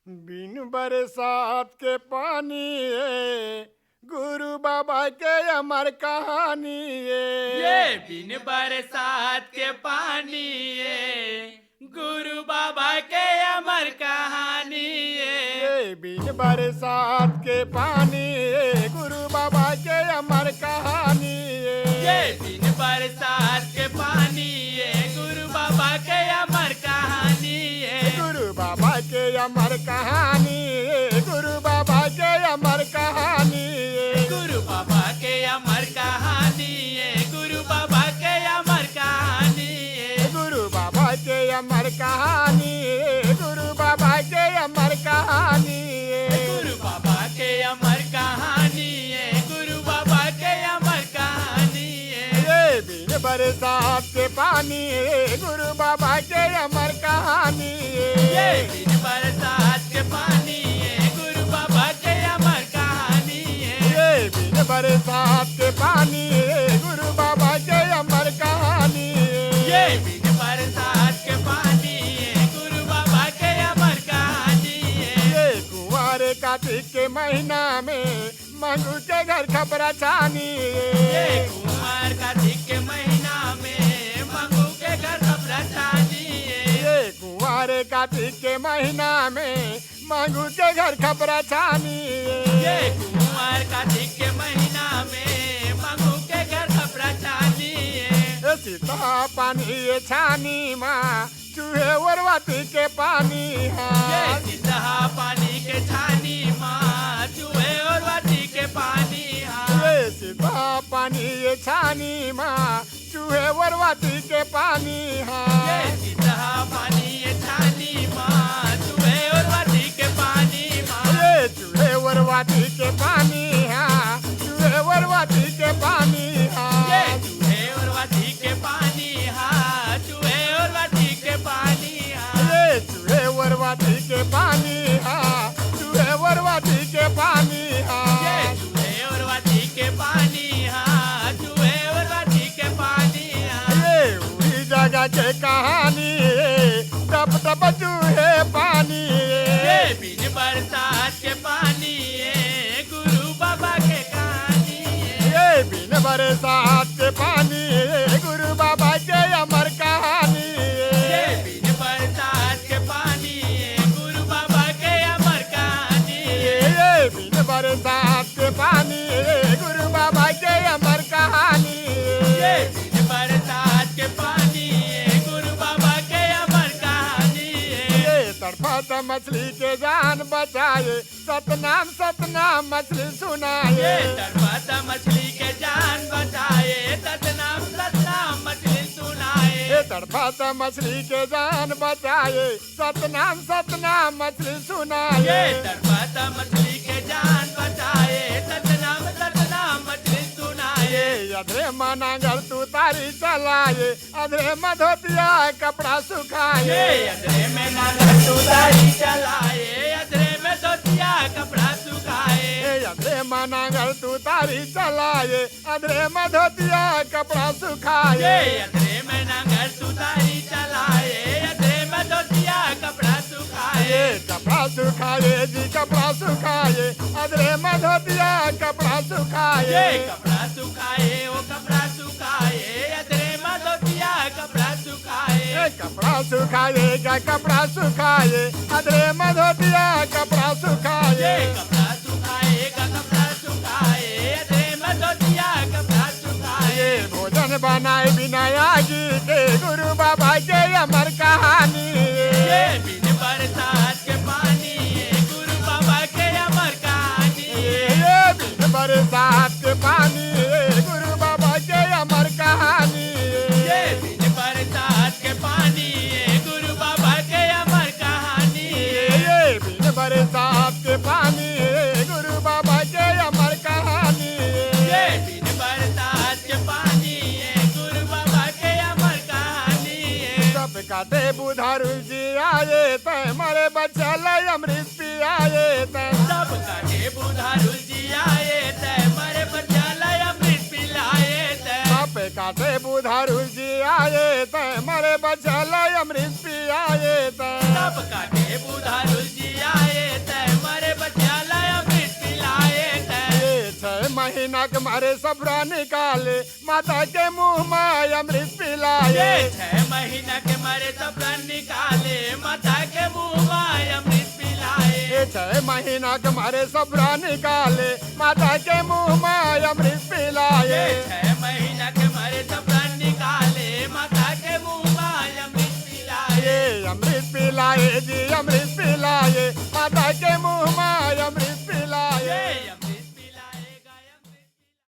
बिन बरसात के पानी है, गुरु बाबा के अमर कहानी ये है। बिन बरसात के पानी है, गुरु बाबा के अमर कहानी है। ये बिन बरसात के पानी है, गुरु बाबा के अमर कहानी ये है। बिन बरसात के पानी है, गुरु बाबा के अमर कहानी है। गुरु बाबा के अमर कहानी है, गुरु बाबा के अमर कहानी है। गुरु बाबा के अमर कहानी है, गुरु बाबा के अमर कहानी है। गुरु बाबा के अमर कहानी है, गुरु बाबा के अमर कहानी है। गुरु बाबा के अमर कहानी है, गुरु बाबा के अमर कहानी है। ये बिन बरसात के पानी है, गुरु बाबा के अमर कहानी ये है। बिन बरसात के पानी है, गुरु बाबा के अमर कहानी है। ये बिन बरसात के पानी है, गुरु बाबा के अमर कहानी ये है। बिन बरसात के पानी है, गुरु बाबा के अमर कहानी है। ये कुंवर कार्तिक के महीना में मंगू के घर खबरा छानी ये है। कुमार कार्तिक के महीना में मंगू के घर खबरा छानी है। ये कुंवर कार्तिक के महीना में मंगू के घर खबरा छानी ये है। कुमार कार्तिक के महीना में मंगू के घर खबरा छानी है। सीता पानी ये छानी माँ चूहे उर्वती के पानी ये हाँ। सीधा पानी के छानी माँ चूहे और वाटी के पानी हाँ। ये सीता पानी ये छानी माँ चूहे उर्वती के पानी ये हाँ। सीधा पानी ये छानी माँ चूहे और वाटी के पानी माँ। ये चूहे उर्वती के पानी हाँ, चूहे उर्वती के पानी ये हाँ। चूहे और वाटी के पानी हाँ, चूहे और वाटी के पानी हाँ। ये चूहे उर्वती के पानी हाँ, चूहे उर्वती के पानी ये हाँ। चूहे और वाटी के पानी हाँ, चूहे और वाटी के पानी हाँ। ये उड़ी जगह के कहानी है, टप टप चूहे पानी ये है। बिन बरसात के पानी है, गुरु बाबा के कहानी है। ये बिन बरसात के पानी है, गुरु बाबा के अमर कहानी ये है। बिन बरसात के पानी है, गुरु बाबा के अमर कहानी है। ये बिन बरसात के पानी है, गुरु बाबा के अमर कहानी ये है। बिन बरसात के पानी है, गुरु बाबा के अमर कहानी है। ये तड़फत मछली के जान बचाए, सतनाम सतनाम मछली ये सुनाए। तड़पाता मछली के जान बचाए, सतनाम सतनाम मछली सुनाए। ये तड़फत मछली के जान बचाए, सतनाम सतनाम मछली ये सुनाए। तड़पाता मछली के जान बचाए, सतनाम सतनाम मछली सुनाए। ये अधरे मनागर तू तारी चलाए, अधरे मधोतिया कपड़ा ये सुखाए। अदरे में नागर तुदारी चलाए, अदरे में धोतिया कपड़ा सुखाए। ये अधरे मनागर तू तारी चलाए, अधरे मधोतिया कपड़ा ये सुखाए। अदरे में नागर तुदारी चलाए, अदरे में धोतिया कपड़ा सुखाए। ये कपड़ा सुखाए जी कपड़ा सुखाए, अधरे मधोतिया कपड़ा ये सुखाए। कपड़ा सुखाए, वो कपड़ा सुखाए, अदरे में धोतिया कपड़ा सुखाए। ये कपड़ा सुखाएगा कपड़ा सुखाए, अधरे मधोतिया कपड़ा ये सुखाए। कपड़ा सुखाएगा, कपड़ा सुखाए, अदरे में धोतिया कपड़ा सुखाए। ये भोजन बनाए बिना आगी के, गुरु बाबा के अमर कहानी ये है। बिन बरसात के पानी है, गुरु बाबा के अमर कहानी है। ये बिन बरसात के पानी है, गुरु बाबा के अमर कहानी ये है। बिन बरसात के पानी है, गुरु बाबा के अमर कहानी है। ये बिन बरसात के पानी है, गुरु बाबा के अमर कहानी ये है। बिन बरसात के पानी है, गुरु बाबा के अमर कहानी है। सब काटे बुधारू जी आए तय, मरे बच्चा लय अमृत पियाए तय। सब काटे बुधारू जी आए तय, मरे बचालय अमृत पिलाए तय। सब काटे बुधारू जी आए तय, मरे बच्चा लय अमृत पियाए तय। सब काटे बुधारू जी आए महीना के मारे सफरा निकाले माता के मुंह में अमृत पिलाए। ये 6 महीना के मारे सफरा निकाले माता के मुंह में अमृत पिलाए। ये 6 महीना के मारे सफरा निकाले माता के मुंह में अमृत पिलाए। 6 महीना के मारे सफरा निकाले माता के मुंह में अमृत पिलाए। ये अमृत पिलाए जी अमृत पिलाए माता के मुंह